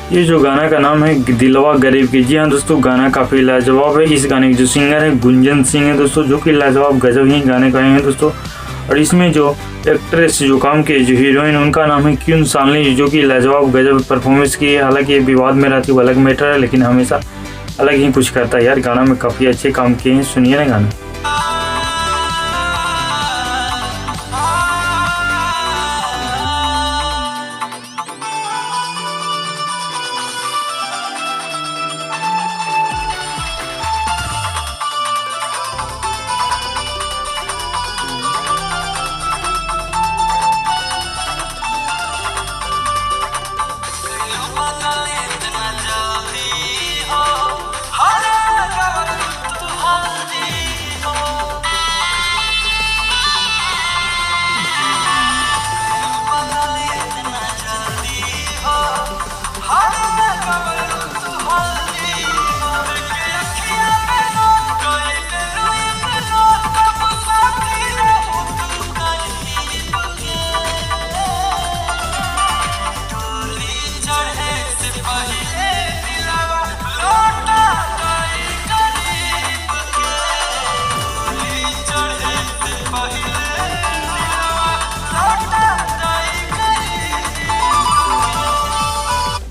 ये जो गाना का नाम है दिलवा गरीब की। जी हाँ दोस्तों, गाना काफ़ी लाजवाब है। इस गाने के जो सिंगर है गुंजन सिंह है दोस्तों, जो कि लाजवाब गजब ही गाने गाए हैं दोस्तों। और इसमें जो एक्ट्रेस जो काम की जो हीरोइन उनका नाम है क्यून सानवी, जो कि लाजवाब गजब परफॉर्मेंस की है। हालांकि ये विवाद में रहती है, अलग मैटर है, लेकिन हमेशा अलग ही कुछ करता है यार। गाना में काफ़ी अच्छे काम किए हैं, सुनिए ना गाना।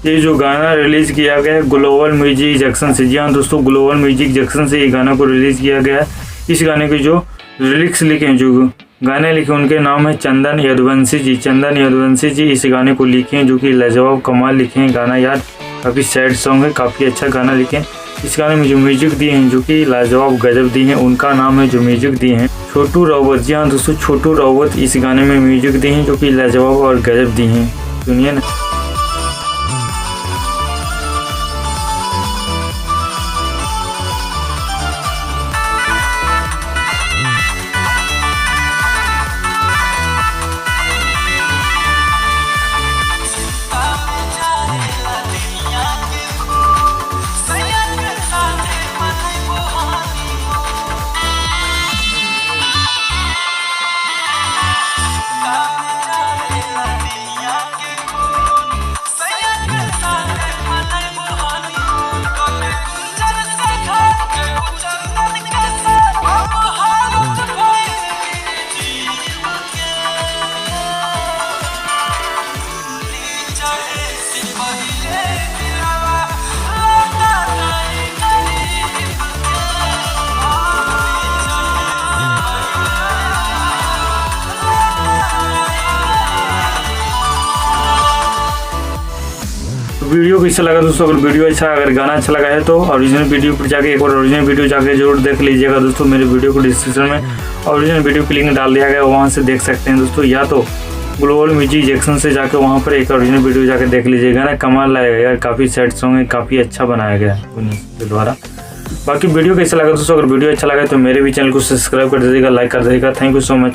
ये जो गाना रिलीज किया गया है ग्लोबल म्यूजिक जंक्शन से। जी हाँ दोस्तों, ग्लोबल म्यूजिक जंक्शन से ये गाना को रिलीज किया गया है। इस गाने के जो लिरिक्स लिखे हैं, जो गाने लिखे उनके नाम है चंदन यदुवंशी जी। चंदन यदुवंशी जी इस गाने को लिखे हैं, जो कि लाजवाब कमाल लिखे हैं गाना यार। काफ़ी सैड सॉन्ग है, काफ़ी अच्छा गाना लिखे हैं। इस गाने में जो म्यूजिक दिए हैं, जो कि लाजवाब गजब दिए हैं, उनका नाम है जो म्यूजिक दिए हैं छोटू रावत। जी हाँ दोस्तों, छोटू रावत इस गाने में म्यूजिक दिए हैं, जो कि लाजवाब और गजब दिए हैं, सुनिए ना। वीडियो कैसा लगा दोस्तों? अगर वीडियो अच्छा, अगर गाना अच्छा लगा है तो ओरिजिनल वीडियो पर जाके एक बार ओरिजिनल वीडियो जाके जरूर देख लीजिएगा दोस्तों। मेरे वीडियो को डिस्क्रिप्शन में ओरिजिनल वीडियो की लिंक डाल दिया गया, वहाँ से देख सकते हैं दोस्तों। या तो ग्लोबल म्यूजिक जंक्शन से जाकर वहाँ पर एक ओरिजिनल वीडियो जाके देख लीजिएगा ना, कमाल लगेगा यार। काफ़ी सैड सॉन्ग है, काफ़ी अच्छा बनाया गया है उनके द्वारा। बाकी वीडियो कैसा लगा दोस्तों? अगर वीडियो अच्छा लगा तो मेरे भी चैनल को सब्सक्राइब कर दीजिएगा, लाइक कर दीजिएगा। Thank you so much.